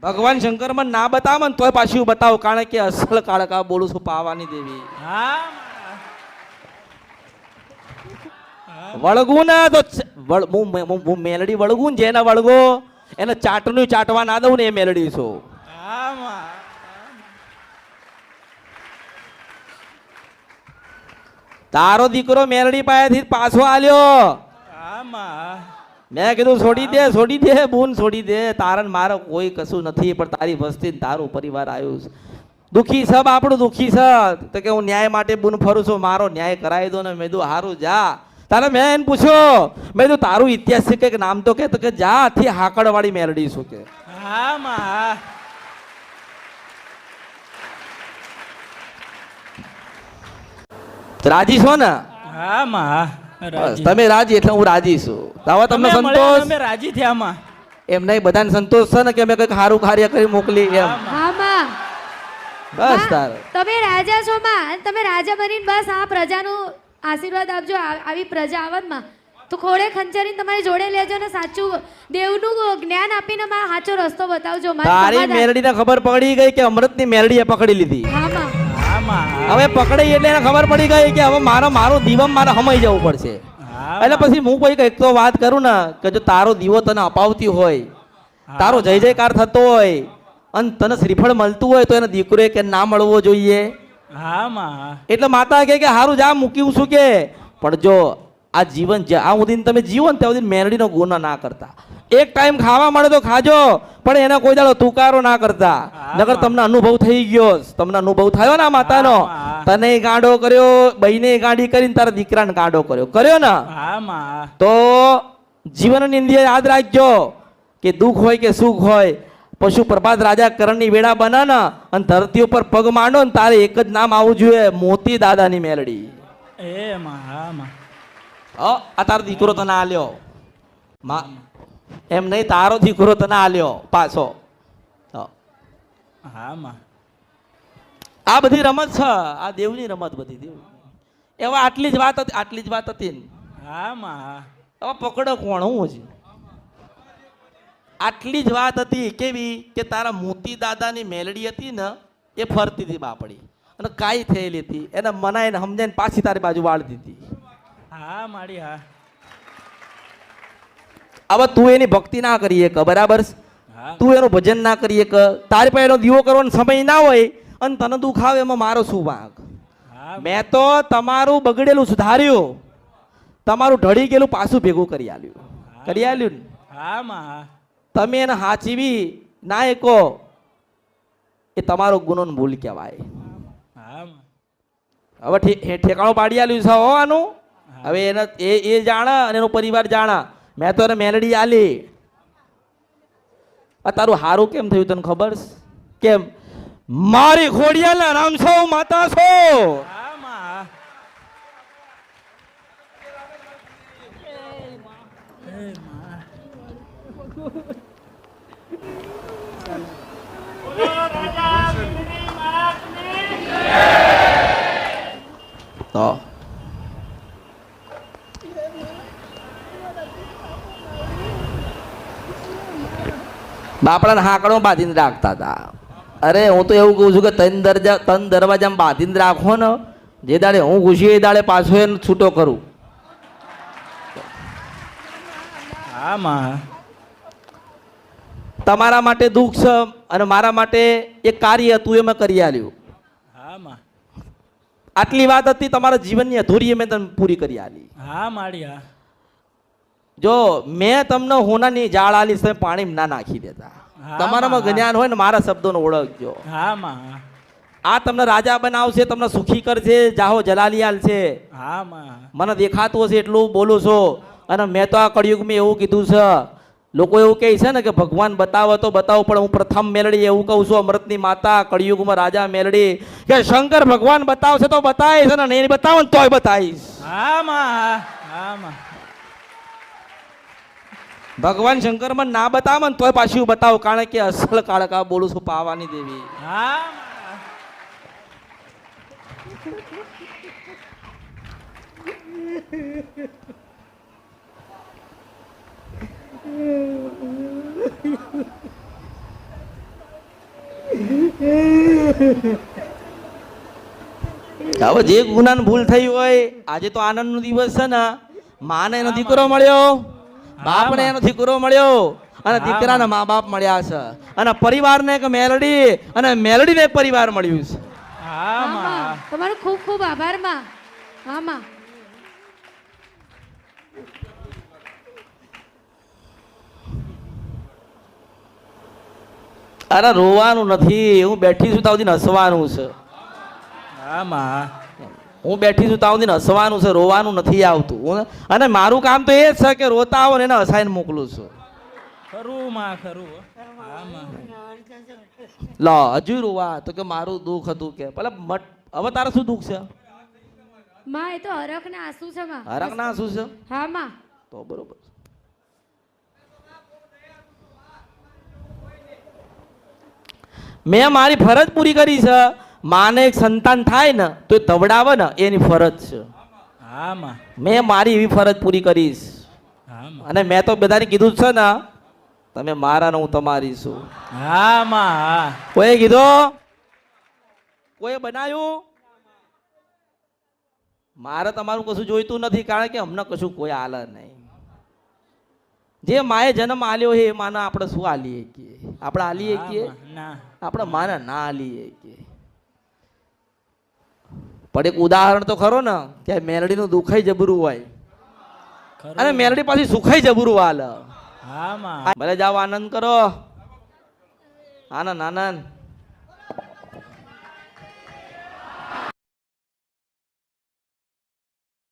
ભગવાન શંકર મને ના બતાવે ને તોય પાછું બતાવો, કારણ કે અસલ કાળકા બોલું છું પાવાની દેવી. વળગું ને તો હું મેલડી વળગું ને, જેને વળગો એને ચાટનું ચાટવા ના દઉં ને એ મેલડી છું. તારો દીકરો મેલડી પાસેથી પાછો આલ્યો. મેં કીધું છોડી દે બૂન, છોડી દે. તારણ મારો કોઈ કશું નથી, પણ તારી વસ્તી તારું પરિવાર આવ્યું છે. દુખી સબ આપણું દુખી છે તો કે હું ન્યાય માટે બૂન ફરું છું, મારો ન્યાય કરાવી દો ને. મેં કીધું હારું જા. તારે મેં એને પૂછ્યો, મેં કીધું તારું ઇતિહાસ છે કે નામ તો કે, તો કે જા થી હાકડ વાળી મેલડી છું કે. રાજી છો ને? બસ તમે રાજી એટલે હું રાજી છું. હવે તમને સંતોષ? અમે રાજી થયા. એમ નહીં, બધાને સંતોષ છે ને કે અમે કઈક સારું કાર્ય કરી મોકલી એમ? બસ તાર તમે રાજા છો માં, તમે રાજા બનીને બસ આ પ્રજાનું આશીર્વાદ આપજો. આવી પ્રજા આવત માં તો ખોડે ખંચરીને તમારી જોડે લેજો ને સાચું દેવનું જ્ઞાન આપીને માં સાચો રસ્તો બતાવજો. તારી મેલડીને ખબર પડી ગઈ કે અમૃતની મેલડીએ પકડી લીધી. હવે પકડી એટલે એને ખબર પડી ગઈ કે હવે મારો દીવમ મારે હમાઈ જવું પડશે. એટલે પછી હું કોઈ એક તો વાત કરું ને કે જો તારો દીવો તને અપાવતી હોય, તારો જય જયકાર થતો હોય અને તને શ્રીફળ મળતું હોય તો એને દીકરો કે ના મળવો જોઈએ. એટલે માતા કે હારું જા મૂક્યું છું કે, પણ જો આ જીવન જ્યાં સુધી તમે જીવો ને ત્યાં સુધી મેલડીનો ગુનો ના કરતા. એક ટાઈમ ખાવા મળે તો ખાજો, પણ એને કોઈ દાડો તુકારો ના કરતા. નકર તમને અનુભવ થઈ ગયો, તમને અનુભવ થયો ને માતાનો. તને ગાંડો કર્યો, બહેને ગાંડી કરીને તારા દીકરાને ગાંડો કર્યો ને. તો જીવનની અંદર યાદ રાખજો કે દુઃખ હોય કે સુખ હોય, પશુ પ્રભાત રાજા કરણની વેળા બના ને અને ધરતી ઉપર પગ માંડો ને તારે એક જ નામ આવવું જોઈએ, મોતી દાદાની મેલડી. આ તારો દીકરો તને આલ્યો, એમ નહીં તારો દીકરો તને આલ્યો પાછો. આ બધી રમત છે, આ દેવની રમત બધી દેવ. એવા આટલી જ વાત હતી ને. હવે પકડો કોણ હું છે? આટલી જ વાત હતી. કેવી કે તારા મોતી દાદાની મેલડી હતી ને એ ફરતી હતી બાપડી અને કાઈ થયેલી હતી, એને મનાઈને સમજાઈને પાછી તારી બાજુ વાળી દીધી. હવે તું એની ભક્તિ ના કરી એક, બરાબર? તું એનું ભજન ના કરી એક, તારી પાસે એનો દીવો કરવાનો સમય ના હોય અને તને દુઃખ આવે એમાં મારો શું વાંક? મેં તો તમારું બગડેલું સુધાર્યું, તમારું ઢળી ગયેલું પાછું ભેગું કરી આલ્યું ને. તમે એને હાચવી ના એકો એ તમારો ગુનો ભૂલ કહેવાય. હવે ઠેકાણું પાડી આલ્યું છે હો આનું. હવે એને એ જાણા અને એનો પરિવાર જાણા. મેં તો એને મેલડી આલી. આ તારું હારું કેમ થયું તને ખબર? કેમ? મારી ખોડિયાના નામ છો, માતા છો. તો બાપડાને હાકડો બાંધીને રાખતા હતા. અરે હું તો એવું કહું છું કે તન દરવાજામાં બાંધીને રાખો ને, જે દાડે હું ઘૂસી એ દાડે પાછો એને છૂટો કરું. તમારા માટે દુઃખ છે અને મારા માટે એક કાર્ય હતું એ મેં કરી આલ્યું. આટલી વાત હતી, તમારા જીવનની અધૂરી મેં તમને પૂરી કરી આલી. જો મેં તમને હોનાની જાળ આલી, તમે પાણી ના નાખી દેતા. તમારામાં જ્ઞાન હોય ને મારા શબ્દોનો ઓળખજો. આ તમને રાજા બનાવશે, તમને સુખી કરશે, જાહો જલાલિયાલ છે. મને દેખાતું હશે એટલું બોલું છું. અને મેં તો આ કળિયુગમાં એવું કીધું છે, લોકો એવું કહે છે ને કે ભગવાન બતાવો તો બતાવો, પણ હું પ્રથમ મેલડી એવું કહું છું, અમૃતની માતા કળિયુગમાં રાજા મેલડી, કે શંકર ભગવાન બતાવશે તો બતાવીશ અને નહીં બતાવો ને તોય બતાવીશ. ભગવાન શંકર મને ના બતાવે ને તોય પાછું બતાવો, કારણ કે અસલ કાળકા બોલું છું પાવાની દેવી. હવે જે ગુનાની ભૂલ થઈ હોય, આજે તો આનંદનો દિવસ છે ને, માને એનો દીકરો મળ્યો, બાપને એનો દીકરો મળ્યો, અને દીકરાના મા બાપ મળ્યા છે, અને પરિવારને એક મેલડી, અને મેલડીને એક પરિવાર મળ્યું છે. હા માં, તમારો ખૂબ ખૂબ આભાર માં. હા માં. અરે રોવાનું નથી, હું બેઠી છું ત્યાં સુધી હસવાનું છે. હું બેઠી છું ત્યાં સુધી હસવાનું છે, રોવાનું નથી આવતું. અને મારું કામ તો એ જ છે કે રોતા આવો ને એને હસાઈને મોકલું છું. લો હજુ રોવા તો કે મારું દુઃખ હતું કે પેલા હવે તારે શું દુઃખ છે? માં એ તો હરખ ના આંસુ છે માં. હરખ ના આંસુ છે? હા માં. તો બરોબર. મેં મારી ફરજ પૂરી કરી છે. માને એક સંતાન થાય ને તો એ તવડાવે ને એની ફરજ છે. મેં મારી એવી ફરજ પૂરી કરીશ. અને મેં તો બધાને કીધું છે ને, તમે મારા ને હું તમારી છું. કોઈ કીધું? કોઈ બનાવ્યું? મારે તમારું કશું જોઈતું નથી, કારણ કે અમને કશું કોઈ આલે નહીં. જે માએ જન્મ આલ્યો છે એ માને આપણે શું આલીએ કે? આપણે આલીએ કે? આપણે માને ના આલીએ કે? પણ એક ઉદાહરણ તો ખરો ને કે મેલડીનું દુખાઈ જબરું હોય અને મેલડી પાછી સુખાઈ જબરું હાલ. ભલે જાઓ, આનંદ કરો, આનંદ આનંદ.